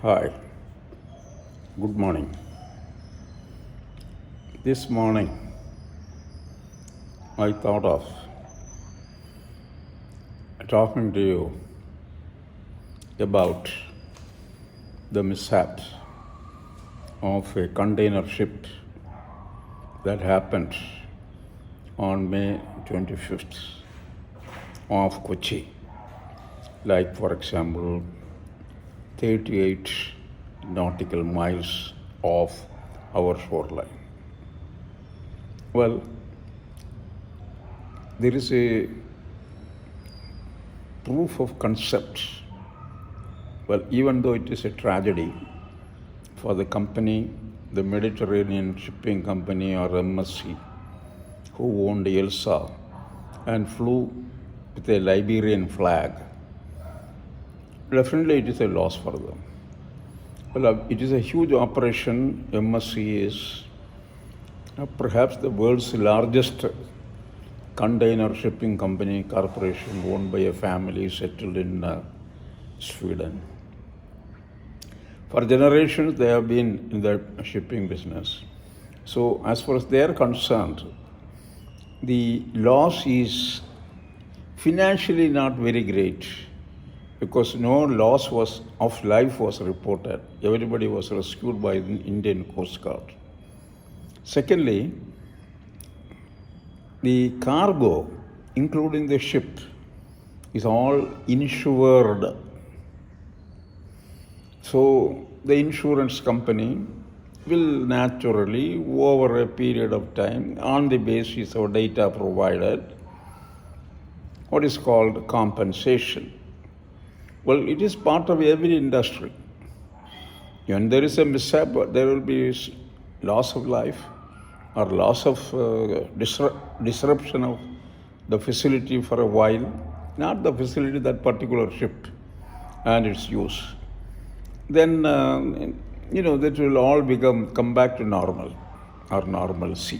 Hi, good morning. This morning I thought of talking to you about the mishap of a container ship that happened on May 25th off Kochi. Like, for example, 38 nautical miles off our shoreline. Well, there is a proof of concept. Well, even though it is a tragedy for the company, the Mediterranean Shipping Company or MSC, who owned Elsa and flew with a Liberian flag, definitely it is a loss for them. Well, it is a huge operation. MSC is perhaps the world's largest container shipping company corporation owned by a family settled in Sweden. For generations, they have been in the shipping business. So, as far as they are concerned, the loss is financially not very great because no loss of life was reported. Everybody was rescued by the Indian Coast Guard. Secondly, the cargo, including the ship, is all insured. So the insurance company will naturally, over a period of time, on the basis of data provided, what is called compensation. Well, it is part of every industry. When there is a mishap, there will be loss of life or loss of disruption of the facility for a while, not the facility, that particular ship and its use. Then, that will all come back to normal or normalcy.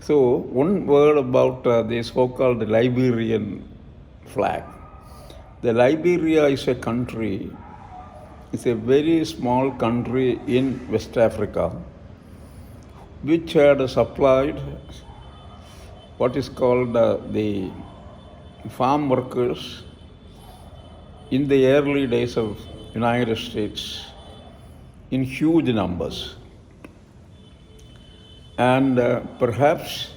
So, one word about the so-called Liberian flag. The Liberia is a country, it's a very small country in West Africa, which had supplied what is called the farm workers in the early days of United States in huge numbers. And perhaps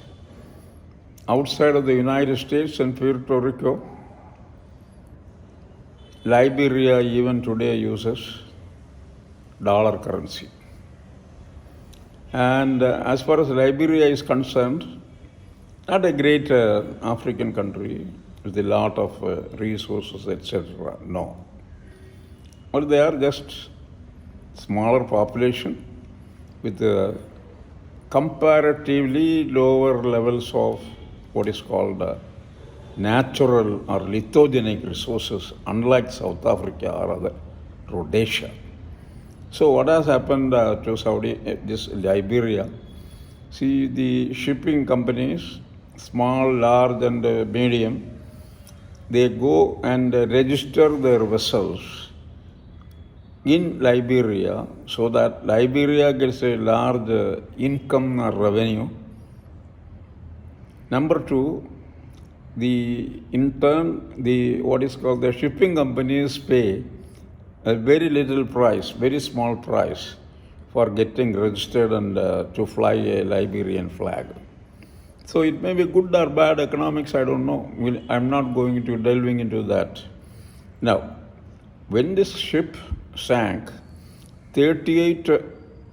outside of the United States and Puerto Rico, Liberia even today uses dollar currency. And as far as Liberia is concerned, not a great African country with a lot of resources, etc. No. But they are just smaller population with comparatively lower levels of what is called natural or lithogenic resources, unlike South Africa or other Rhodesia. So what has happened to this Liberia? See, the shipping companies, small, large and medium, they go and register their vessels in Liberia so that Liberia gets a large income or revenue. Number two, in turn, the shipping companies pay a very little price, very small price for getting registered and to fly a Liberian flag. So it may be good or bad economics, I don't know. I'm not going to delving into that. Now, when this ship sank 38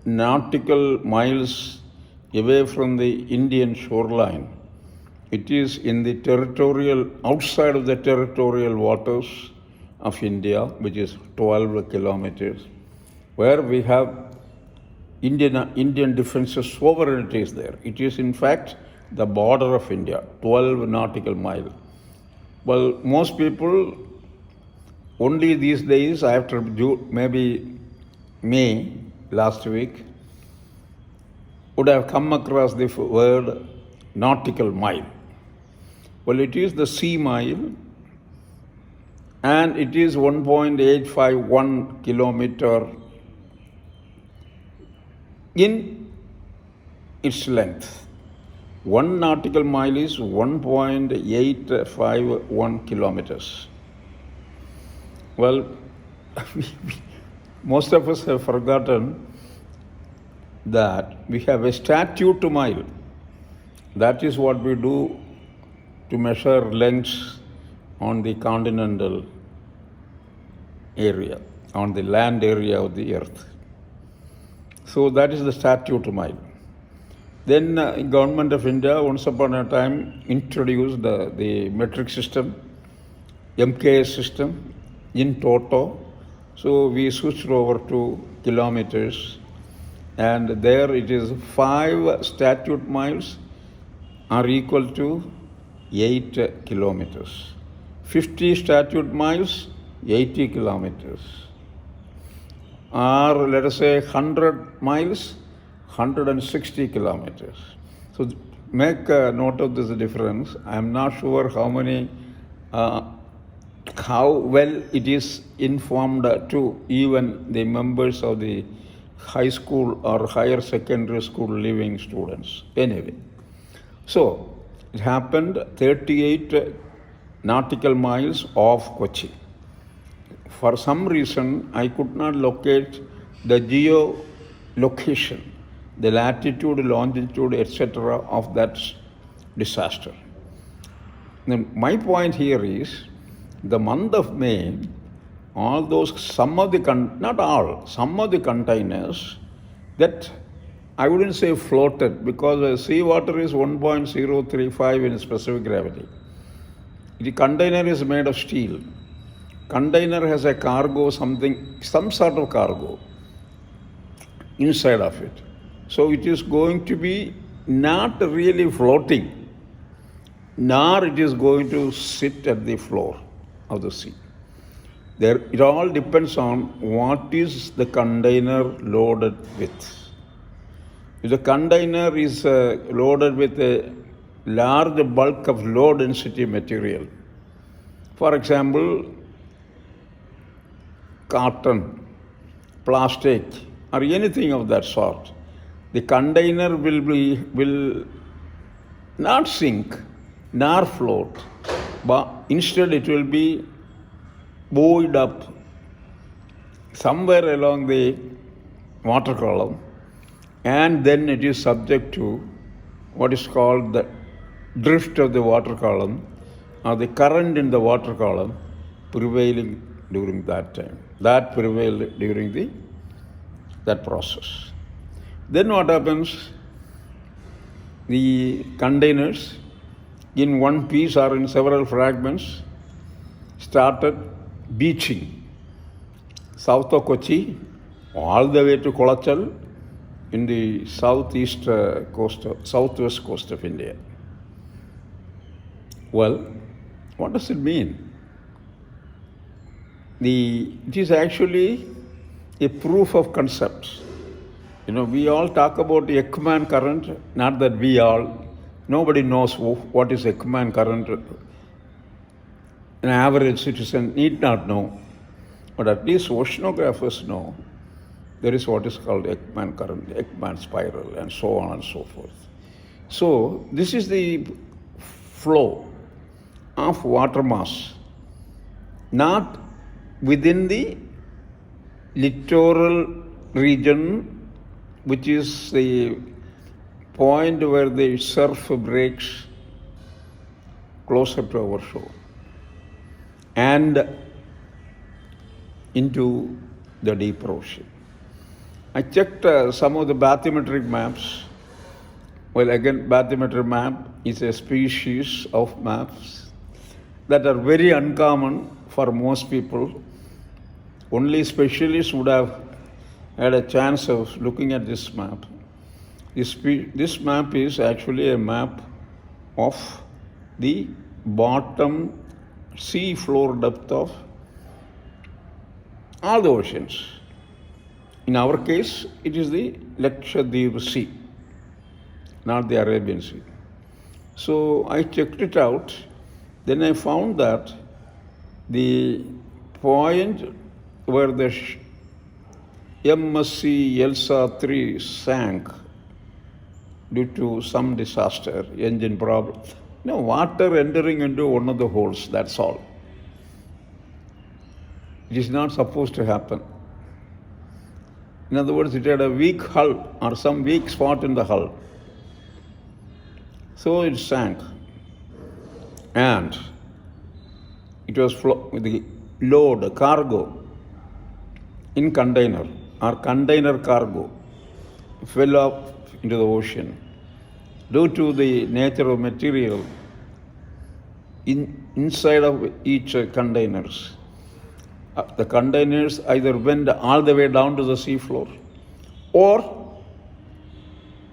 nautical miles away from the Indian shoreline, it is in the outside of the territorial waters of India, which is 12 kilometers, where we have Indian defense sovereignty is there. It is in fact the border of India, 12 nautical miles. Well, most people only these days, after maybe May last week, would have come across the word nautical mile. Well, it is the sea mile and it is 1.851 kilometer in its length. 1 nautical mile is 1.851 kilometers. Well, most of us have forgotten that we have a statute mile. That is what we do to measure lengths on the continental area, on the land area of the earth. So that is the statute mile. Then government of India once upon a time introduced the metric system, MKS system in Toto. So we switched over to kilometers, and there it is 5 statute miles are equal to 8 kilometers. 50 statute miles, 80 kilometers. Or let us say 100 miles, 160 kilometers. So make a note of this difference. I am not sure how well it is informed to even the members of the high school or higher secondary school living students. Anyway, so it happened 38 nautical miles off Kochi. For some reason, I could not locate the geolocation, the latitude, longitude, etc. of that disaster. Now, my point here is, the month of May, some of the containers that I wouldn't say floated, because seawater is 1.035 in specific gravity. The container is made of steel. Container has a cargo, some sort of cargo inside of it. So it is going to be not really floating, nor it is going to sit at the floor of the sea. It all depends on what is the container loaded with. If the container is loaded with a large bulk of low density material, for example, cotton, plastic, or anything of that sort, the container will not sink nor float, but instead it will be buoyed up somewhere along the water column, and then it is subject to what is called the drift of the water column, or the current in the water column prevailing during that time. That prevailed during that process. Then what happens? The containers in one piece or in several fragments started beaching south of Kochi all the way to Kolachal in the southwest coast of India. Well, what does it mean? It is actually a proof of concepts. We all talk about the Ekman current, not that nobody knows what is Ekman current. An average citizen need not know, but at least oceanographers know there is what is called Ekman current, Ekman spiral, and so on and so forth. So this is the flow of water mass, not within the littoral region, which is the point where the surf breaks closer to our shore, and into the deep ocean. I checked some of the bathymetric maps. Well, again, bathymetric map is a species of maps that are very uncommon for most people. Only specialists would have had a chance of looking at this map. This map is actually a map of the bottom sea floor depth of all the oceans. In our case, it is the Lakshadweep Sea, not the Arabian Sea. So I checked it out. Then I found that The point where the MSC Elsa 3 sank due to some disaster, engine problem. No, water entering into one of the holes, that's all. It is not supposed to happen. In other words, it had a weak hull or some weak spot in the hull. So it sank. And it was with the load, cargo, in container or container cargo fell off into the ocean. Due to the nature of material inside of each containers, the containers either went all the way down to the seafloor, or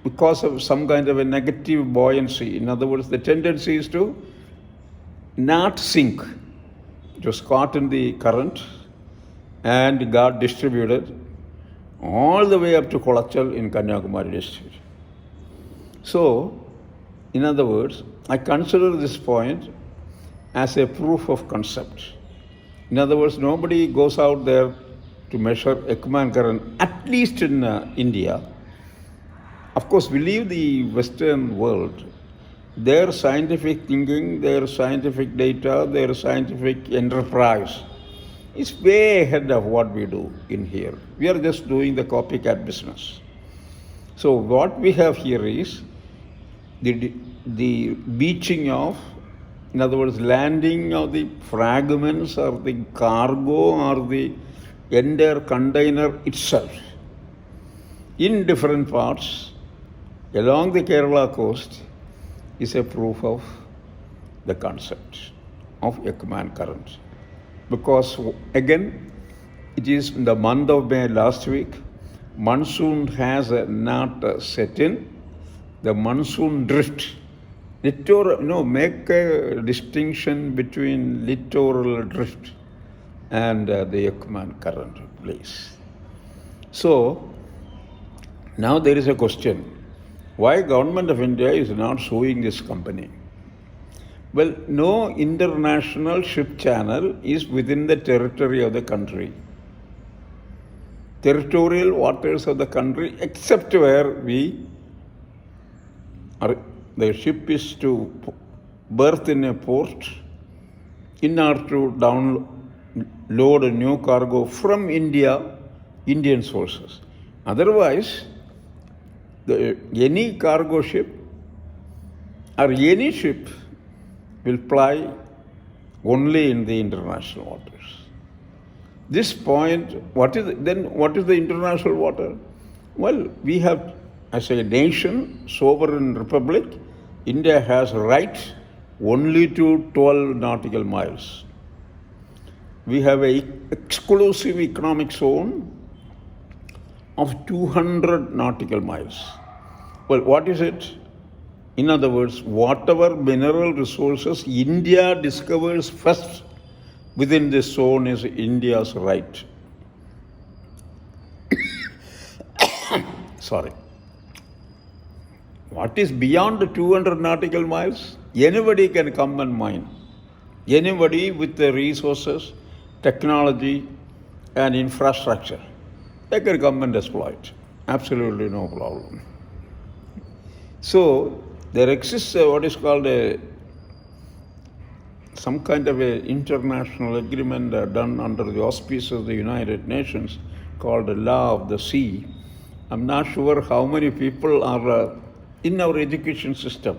because of some kind of a negative buoyancy, in other words, the tendency is to not sink. It was caught in the current and got distributed all the way up to Kolachal in Kanyakumari district. So, in other words, I consider this point as a proof of concept. In other words, nobody goes out there to measure Ekman current, at least in India. Of course, we leave the Western world. Their scientific thinking, their scientific data, their scientific enterprise is way ahead of what we do in here. We are just doing the copycat business. So what we have here is the beaching of, in other words, landing of the fragments or the cargo or the entire container itself in different parts along the Kerala coast is a proof of the concept of Ekman current. Because again, it is in the month of May last week, monsoon has not set in. The monsoon drift, littoral, make a distinction between littoral drift and the Ekman current place. So, now there is a question. Why government of India is not suing this company? Well, no international ship channel is within the territory of the country. Territorial waters of the country, except where the ship is to berth in a port in order to download a new cargo from India, Indian sources. Otherwise, any cargo ship or any ship will ply only in the international waters. This point, what is the international water? Well, we have, as a nation, sovereign republic, India has right only to 12 nautical miles. We have an exclusive economic zone of 200 nautical miles. Well, what is it? In other words, whatever mineral resources India discovers first within this zone is India's right. Sorry. What is beyond 200 nautical miles? Anybody can come and mine. Anybody with the resources, technology, and infrastructure, they can come and exploit. Absolutely no problem. So, there exists what is called some kind of an international agreement done under the auspices of the United Nations called the Law of the Sea. I'm not sure how many people are in our education system,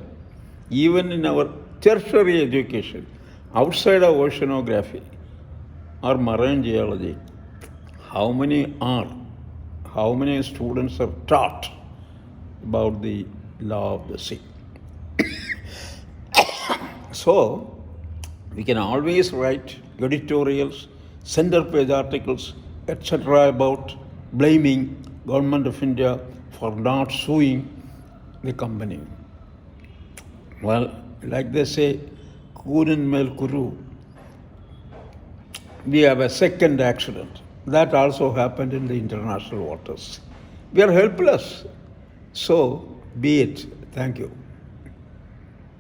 even in our tertiary education, outside of oceanography or marine geology, how many students are taught about the law of the sea. So, we can always write editorials, center page articles, etc. about blaming government of India for not suing the company. Well, like they say, Kunin Mel Kuru, we have a second accident. That also happened in the international waters. We are helpless. So, be it. Thank you.